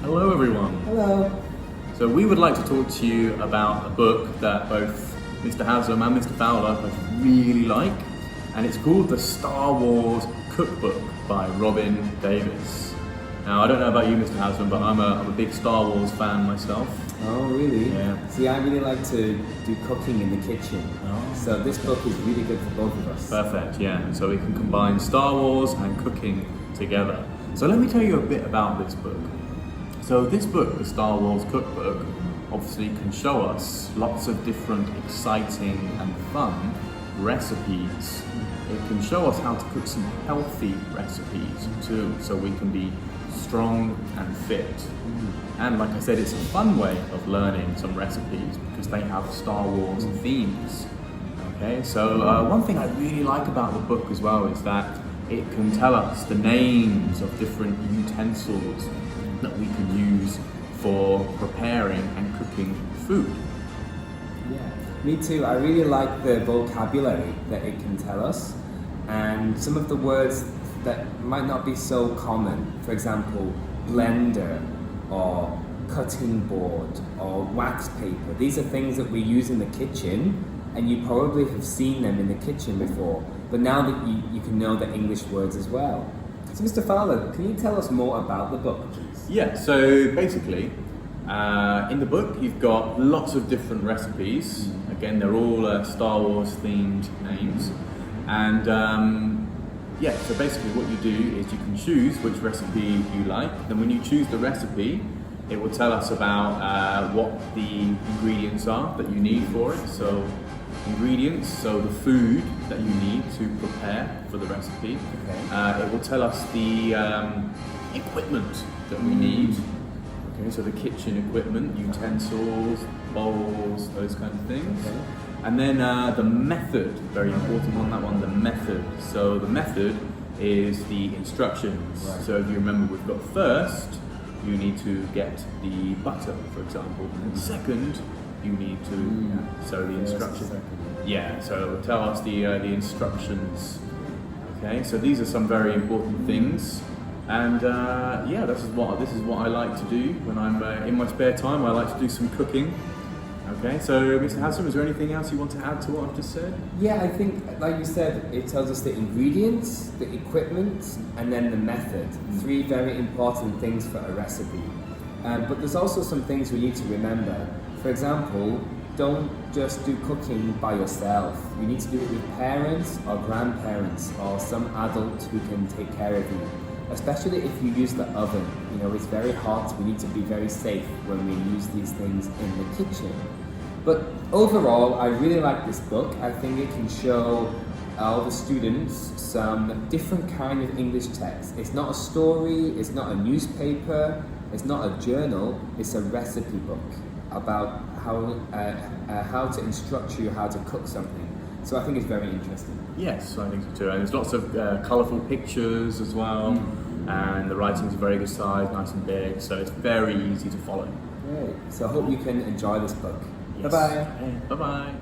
Hello everyone. Hello. So we would like to talk to you about a book that both Mr. Haslam and Mr. Fowler both really like, and it's called The Star Wars Cookbook by Robin Davis. Now I don't know about you, Mr. Haslam, but I'm a big Star Wars fan myself. Oh, really? Yeah. See, I really like to do cooking in the kitchen. Oh. So this book is really good for both of us. Perfect, yeah. So we can combine Star Wars and cooking together. So let me tell you a bit about this book. So this book, The Star Wars Cookbook, obviously can show us lots of different exciting and fun recipes. It can show us how to cook some healthy recipes too, so we can be strong and fit. And like I said, it's a fun way of learning some recipes because they have Star Wars themes. Okay, so one thing I really like about the book as well is that it can tell us the names of different utensils that we can use for preparing and cooking food. Yeah, me too. I really like the vocabulary that it can tell us, and some of the words that might not be so common. For example, blender or cutting board or wax paper. These are things that we use in the kitchen, and you probably have seen them in the kitchen before, but now that you can know the English words as well. So Mr. Fowler, can you tell us more about the book, please? Yeah, so basically, in the book you've got lots of different recipes. Again, they're all Star Wars themed names. And yeah, so basically what you do is you can choose which recipe you like. Then when you choose the recipe, it will tell us about what the ingredients are that you need for it. So ingredients, so the food that you need to prepare for the recipe. Okay. It will tell us the equipment that we need. Okay, so the kitchen equipment, utensils, bowls, those kind of things. Okay. And then the method, very important on that one, the method. So the method is the instructions. Right. So if you remember, we've got first, you need to get the butter, for example. And second, you need to, so the instruction. Yeah, so it will tell us the instructions. Okay, so these are some very important things. And yeah, this is what I like to do when I'm in my spare time. I like to do some cooking. Okay, so Mr. Haslam, is there anything else you want to add to what I've just said? Yeah, I think, like you said, it tells us the ingredients, the equipment, and then the method. Three very important things for a recipe. But there's also some things we need to remember. For example, don't just do cooking by yourself. You need to do it with parents or grandparents or some adult who can take care of you. Especially if you use the oven. You know, it's very hot. We need to be very safe when we use these things in the kitchen. But overall, I really like this book. I think it can show all the students some different kind of English text. It's not a story, it's not a newspaper, it's not a journal, it's a recipe book about how to instruct you how to cook something. So I think it's very interesting. Yes, I think so too. And there's lots of colourful pictures as well, and the writing's a very good size, nice and big, so it's very easy to follow. Great. So I hope you can enjoy this book. Yes. Bye-bye. Bye-bye.